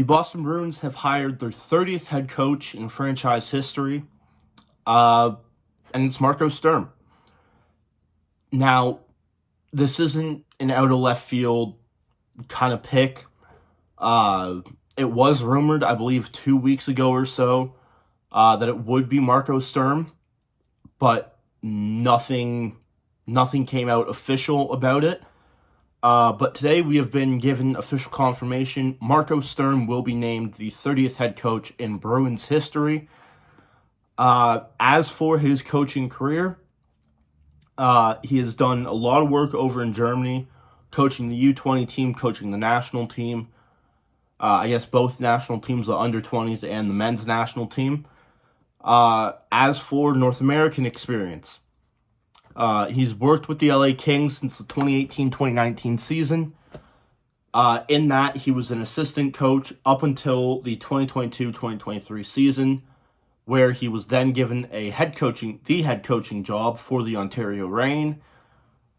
The Boston Bruins have hired their 30th head coach in franchise history, and it's Marco Sturm. Now, this isn't an out of left field kind of pick. It was rumored, I believe, 2 weeks ago or so, that it would be Marco Sturm, but nothing came out official about it. But today we have been given official confirmation. Marco Sturm will be named the 30th head coach in Bruins history. As for his coaching career, he has done a lot of work over in Germany, coaching the U20 team, coaching the national team. I guess both national teams, the under-20s and the men's national team. As for North American experience, he's worked with the LA Kings since the 2018-2019 season. In that, he was an assistant coach up until the 2022-2023 season, where he was then given the head coaching job for the Ontario Reign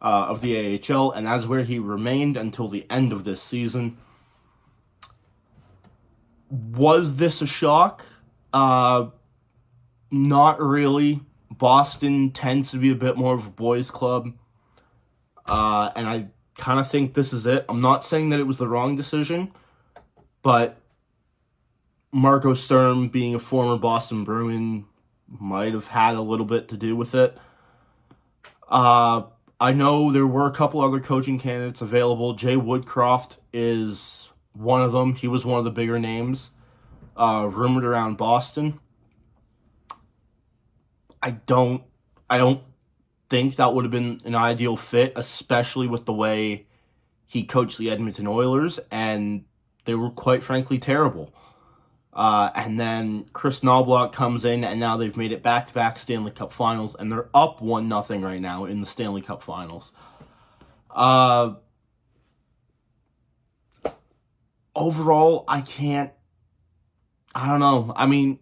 of the AHL, and that's where he remained until the end of this season. Was this a shock? Not really. Boston tends to be a bit more of a boys' club, and I kind of think this is it. I'm not saying that it was the wrong decision, but Marco Sturm, being a former Boston Bruin, might have had a little bit to do with it. I know there were a couple other coaching candidates available. Jay Woodcroft is one of them. He was one of the bigger names rumored around Boston. I don't think that would have been an ideal fit, especially with the way he coached the Edmonton Oilers, and they were quite frankly terrible. And then Chris Knobloch comes in, and now they've made it back-to-back Stanley Cup Finals, and they're up 1-0 right now in the Stanley Cup Finals. Overall, I don't know. I mean,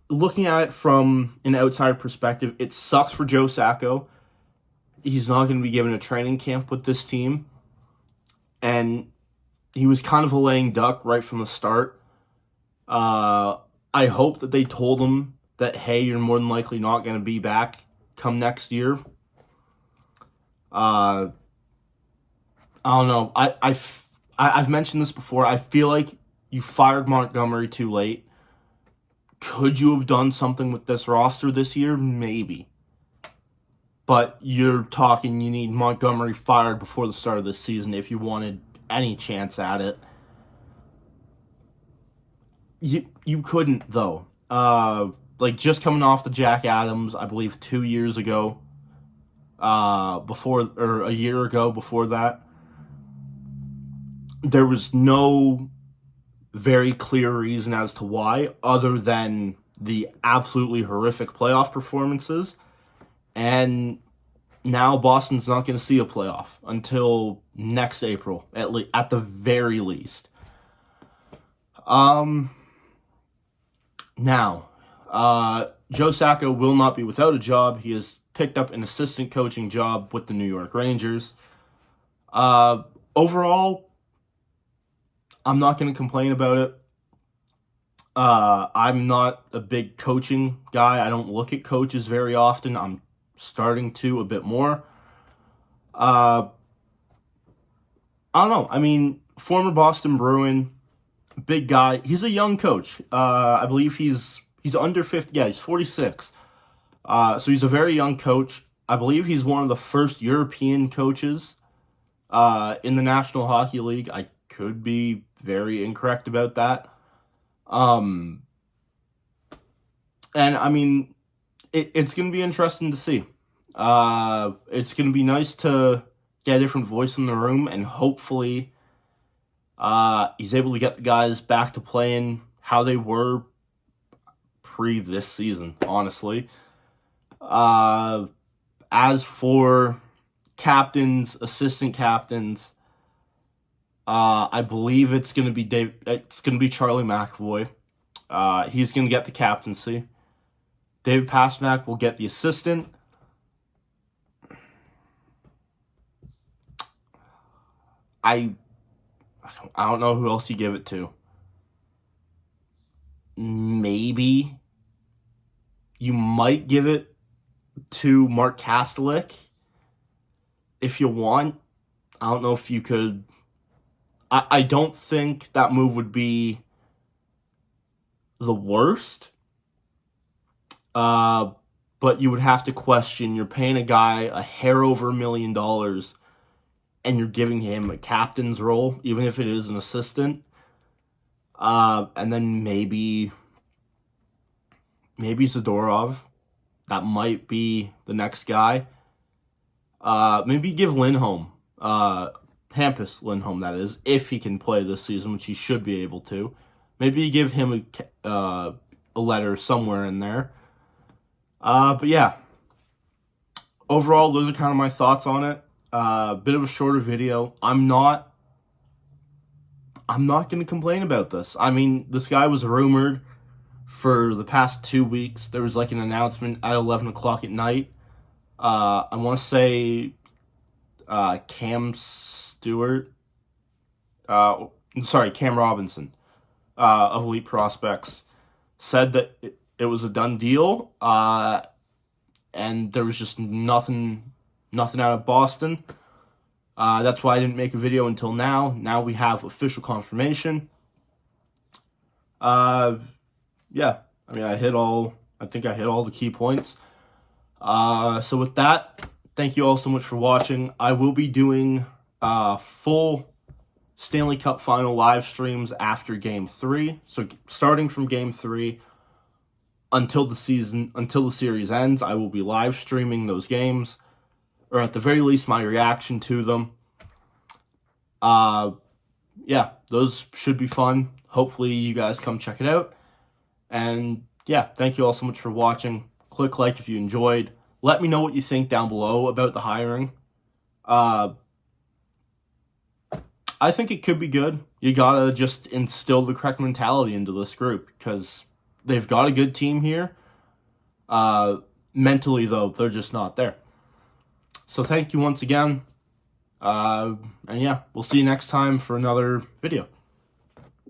looking at it from an outside perspective, it sucks for Joe Sacco. He's not going to be given a training camp with this team. And he was kind of a lame duck right from the start. I hope that they told him that, hey, you're more than likely not going to be back come next year. I don't know. I've mentioned this before. I feel like you fired Montgomery too late. Could you have done something with this roster this year? Maybe. But you're talking you need Montgomery fired before the start of this season if you wanted any chance at it. You couldn't, though. Just coming off the Jack Adams, I believe 2 years ago, a year ago before that, there was no very clear reason as to why, other than the absolutely horrific playoff performances. And now Boston's not going to see a playoff until next April, at the very least. Now, Joe Sacco will not be without a job. He has picked up an assistant coaching job with the New York Rangers. Overall, I'm not going to complain about it. I'm not a big coaching guy. I don't look at coaches very often. I'm starting to a bit more. I don't know. I mean, former Boston Bruin, big guy. He's a young coach. I believe he's under 50. Yeah, he's 46. So he's a very young coach. I believe he's one of the first European coaches in the National Hockey League. I could be very incorrect about that. And I mean, it's going to be interesting to see. It's going to be nice to get a different voice in the room, and hopefully he's able to get the guys back to playing how they were pre this season, honestly. As for captains, assistant captains, I believe it's going to be Charlie McAvoy. He's going to get the captaincy. David Pastrnak will get the assistant. I I don't know who else you give it to. Maybe you might give it to Mark Kastelik if you want. I don't know if you could. I don't think that move would be the worst. But you would have to question, you're paying a guy a hair over $1 million and you're giving him a captain's role, even if it is an assistant. And then maybe Zadorov. That might be the next guy. Maybe give Lindholm, Hampus Lindholm, that is, if he can play this season, which he should be able to. Maybe you give him a letter somewhere in there. But yeah, overall, those are kind of my thoughts on it. Bit of a shorter video. I'm not going to complain about this. I mean, this guy was rumored for the past 2 weeks. There was like an announcement at 11 o'clock at night. I want to say Cam Robinson of Elite Prospects said that it was a done deal, and there was just nothing out of Boston. That's why I didn't make a video until now. Now we have official confirmation. Yeah, I mean, I think I hit all the key points. So with that, thank you all so much for watching. I will be doing full Stanley Cup Final live streams after Game 3. So starting from Game 3 until the series ends, I will be live streaming those games, or at the very least, my reaction to them. Yeah, those should be fun. Hopefully you guys come check it out. And yeah, thank you all so much for watching. Click like if you enjoyed. Let me know what you think down below about the hiring. I think it could be good. You gotta just instill the correct mentality into this group, because they've got a good team here. Mentally, though, they're just not there. So thank you once again. And yeah, we'll see you next time for another video.